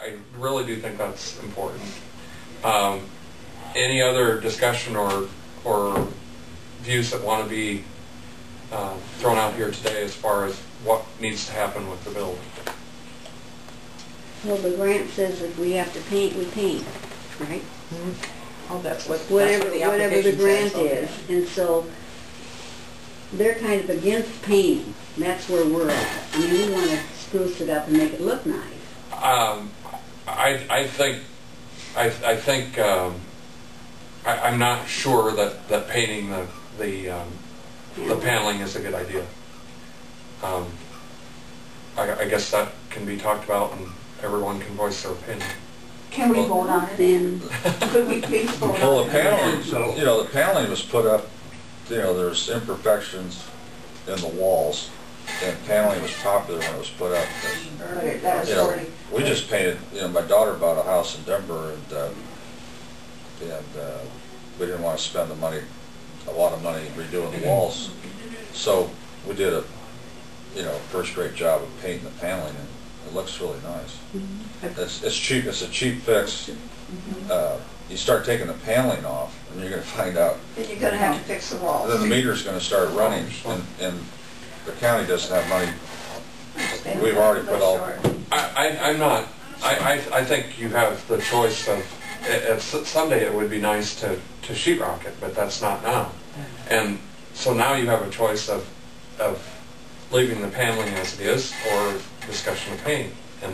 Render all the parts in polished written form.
I really do think that's important. Any other discussion or views that want to be thrown out here today as far as what needs to happen with the building? Well, the grant says if we have to paint, we paint, right? Oh, that's what Whatever the grant says. Okay. is. And so they're kind of against painting. That's where we're at. I mean, we want to spruce it up and make it look nice. I'm not sure that painting the paneling is a good idea. I guess that can be talked about and everyone can voice their opinion. Can we vote on it? Then Could we please vote on it? Well, the paneling, you know, the paneling was put up, you know, there's imperfections in the walls, and paneling was popular when it was put up. Right, that was You know, already. we just painted, you know, my daughter bought a house in Denver, and we didn't want to spend a lot of money redoing the walls, so we did a, you know, first-rate job of painting the paneling, and it looks really nice. It's cheap. It's a cheap fix. You start taking the paneling off, and you're going to find out. Then you're going to have to fix the walls. Then the meter's going to start running, and the county doesn't have money. We've already put all. I'm not. I think you have the choice of. Someday it would be nice to sheetrock it, but that's not now. And so now you have a choice of leaving the paneling as it is or discussion of paint. And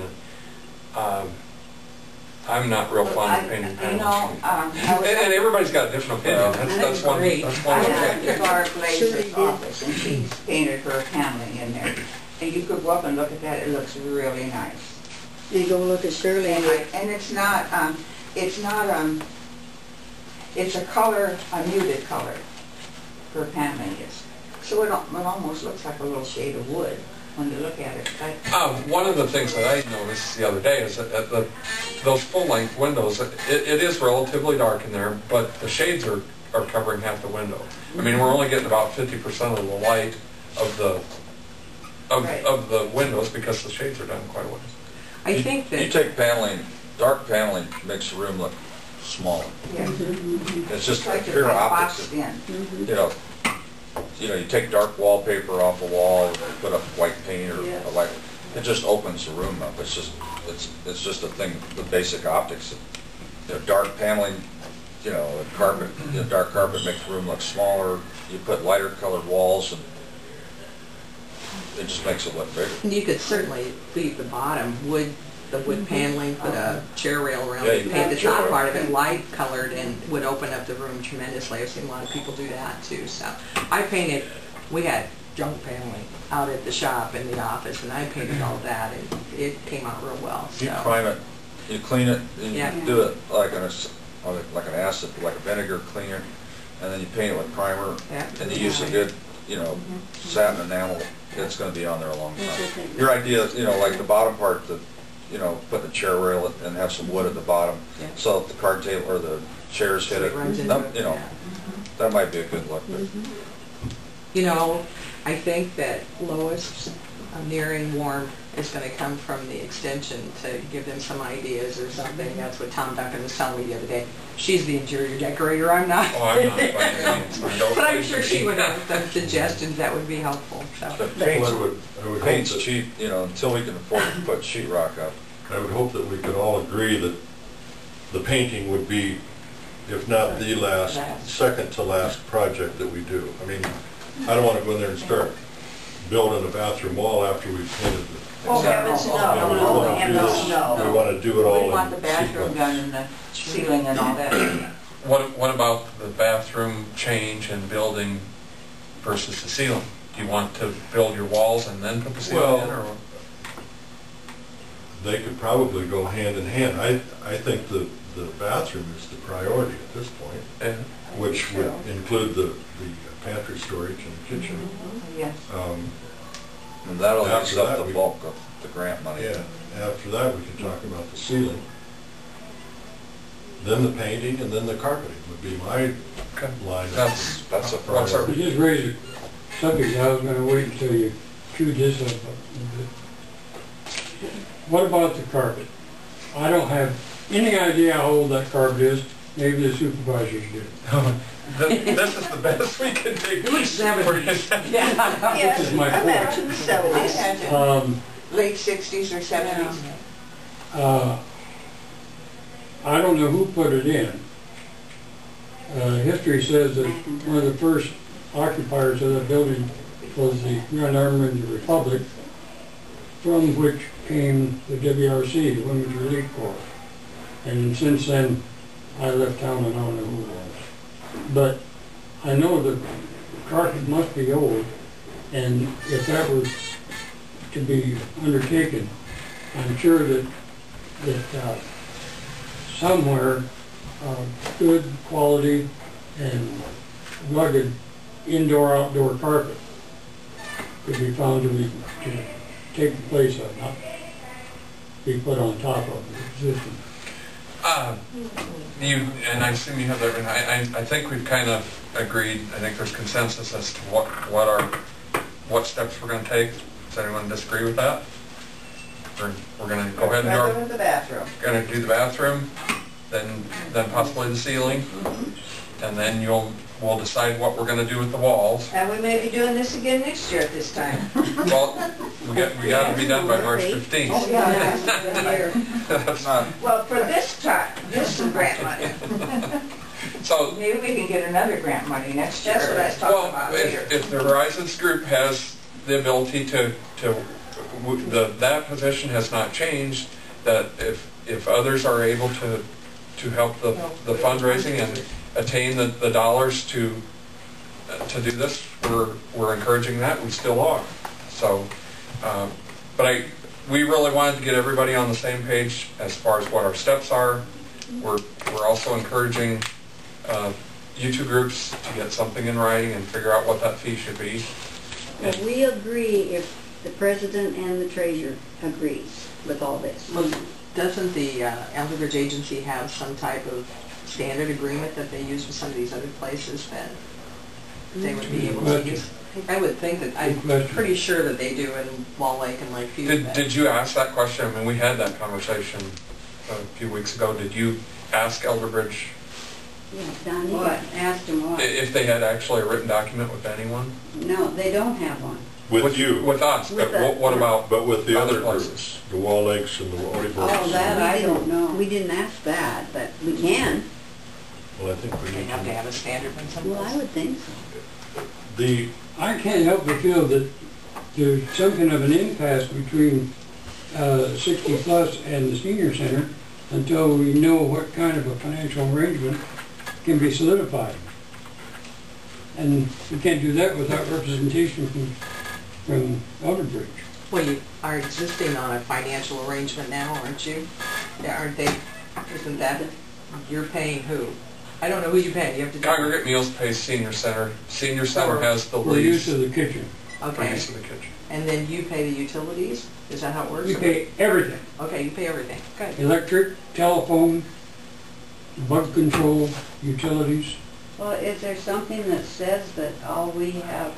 I'm not real fond of painting panels. You know, and everybody's got a different opinion. That's one of I the went things. to Barb Blazer's office, and she's painted her paneling in there. And you could go up and look at that. It looks really nice. you go look at Shirley. And it's not, it's a color, a muted color for paneling is. So it almost looks like a little shade of wood when you look at it. One of the things that I noticed the other day is that those full-length windows, it is relatively dark in there, but the shades are covering half the window. I mean, we're only getting about 50% of the light of the windows because the shades are done quite well. I think that You take paneling, dark paneling makes the room look smaller. yeah. It's just Like pure it's optics. boxed in. You know, you take dark wallpaper off a wall, put up white paint or Yeah. a light. It just opens the room up. It's just a thing. The basic optics. You know, dark paneling. You know, carpet. You know, dark carpet makes the room look smaller. You put lighter colored walls, and it just makes it look bigger. You could certainly leave the bottom the wood paneling, put a chair rail around Yeah, it, you paint the could. top part of it light colored, and would open up the room tremendously. I've seen a lot of people do that too. So I painted, we had junk paneling out at the shop in the office, and I painted all that, and it came out real well. So. You prime it, you clean it, and Yeah. you do it like an acid, like a vinegar cleaner, and then you paint it with primer, Yeah. and you use a good, you know, satin enamel. It's going to be on there a long time. Your idea is, you know, like the bottom part, you know, put the chair rail and have some wood at the bottom, Yeah. so if the card table or the chairs hit it, runs into that, you know, that might be a good look. But You know, I think that Lois Nearing Warm is going to come from the extension to give them some ideas or something. That's what Tom Duncan was telling me the other day. She's the interior decorator, I'm not. Oh, I'm not by any means. But I'm sure she would have some suggestions that would be helpful. So. the I would hope paint's that, cheap, you know, until we can afford to put sheetrock up. I would hope that we could all agree that the painting would be, if not the last, second to last project that we do. I mean, I don't want to go in there and start building a bathroom wall after we've painted it. Oh, heavens no, Yeah, we no, want to do heavens this, we no. want to do it all We in want the bathroom sequence. done and the ceiling and all that. What about the bathroom change and building versus the ceiling? Do you want to build your walls and then put the ceiling in, or? They could probably go hand in hand. I think the bathroom is the priority at this point, Yeah. which would include the pantry storage and the kitchen. Yes. And that'll use After up that, the bulk of the grant money. Yeah, after that, we can talk about the ceiling. Then the painting, and then the carpeting would be my Okay. line. That's That's a what's our, You just raised a subject, I was gonna wait until you chewed this up. What about the carpet? I don't have any idea how old that carpet is. Maybe the supervisors do. This is the best we can do. It looks 70s. Yeah. Yes, is my I imagine the seventies. Late 60s or 70s. I don't know who put it in. History says that one of the first occupiers of that building was the Grand Army of the Republic, from which came the WRC, the Women's Relief Corps. And since then, I left town and I don't know who it was. But I know the carpet must be old, and if that was to be undertaken, I'm sure that somewhere good quality and rugged indoor-outdoor carpet could be found to take the place of, not be put on top of the existing. And I assume you have that written. I think we've kind of agreed. I think there's consensus as to what steps we're going to take. Does anyone disagree with that? We're going to go ahead and do the bathroom. Going to do the bathroom, then possibly the ceiling, and then we'll decide what we're going to do with the walls. And we may be doing this again next year at this time. Well, we got to be done by March 15th. Oh, yeah. That's not. Well, for this time, this is grant money. So Maybe we can get another grant money next year. That's what I was talking about later. If the Horizons group has the ability that position has not changed, that if others are able to help the fundraising and attain the dollars to do this, we're encouraging that. We still are. So, but we really wanted to get everybody on the same page as far as what our steps are. We're also encouraging you two groups to get something in writing and figure out what that fee should be. Well, we agree if the president and the treasurer agrees with all this. Well, doesn't the Elderbridge Agency have some type of standard agreement that they use with some of these other places that they would be able to use? I would think that, I'm pretty sure that they do in Wall Lake and Lakeview. Did you ask that question? I mean, we had that conversation a few weeks ago. Did you ask Elderbridge Yeah, Donnie asked him what? if they had actually a written document with anyone? No, they don't have one. With you, With us, With but us, what yeah. about but with the other places? groups, the Wall Lakes and the Odie Oh, that I don't know. We didn't ask that, but we can. Well, I think we They need have to to. have a standard one someplace. Well, I would think so. I can't help but feel that there's something of an impasse between 60 plus and the senior center until we know what kind of a financial arrangement can be solidified. And we can't do that without representation from Elderbridge. Well, you are existing on a financial arrangement now, aren't you? Aren't they, isn't that, you're paying who? I don't know who you pay. You have to. Congregate Meals pays senior center. Senior center has the For use lease of the kitchen. for Okay. use of the kitchen. And then you pay the utilities? Is that how it works? We pay everything. Okay, you pay everything. Good. Electric, telephone, bug control, utilities. Well, is there something that says that all we have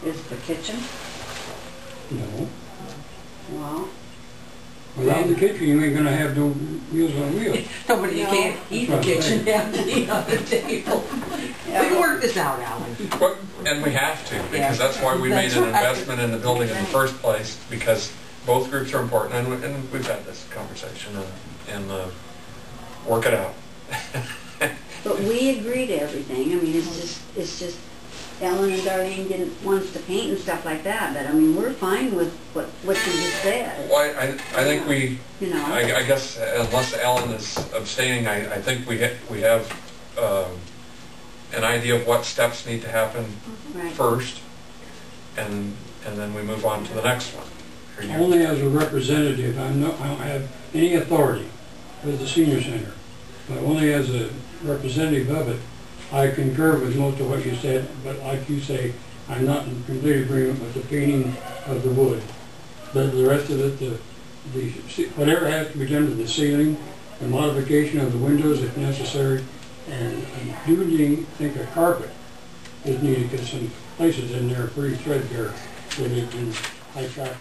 is the kitchen? No. Well, Without the kitchen, you ain't gonna have no Meals on Wheels. Nobody, you No. can't eat the That's what I'm kitchen, you have to eat on the table. We can work this out, Alan. And we have to, because that's why we made That's an right. investment in the building in the first place, because both groups are important, and we've had this conversation, and work it out. but we agree to everything. I mean, it's just Ellen and Darlene wants to paint and stuff like that, but I mean, we're fine with what you just said. Well, I think we, You know. I guess unless Ellen is abstaining, I think we have an idea of what steps need to happen Right. first, and then we move on to the next one. Are you- Only as a representative, I don't have any authority with the senior center, but only as a representative of it, I concur with most of what you said, but like you say, I'm not in complete agreement with the painting of the wood. But the rest of it, whatever has to be done to the ceiling, the modification of the windows if necessary, and I do think a carpet is needed, because some places in there are pretty threadbare with it in high traffic.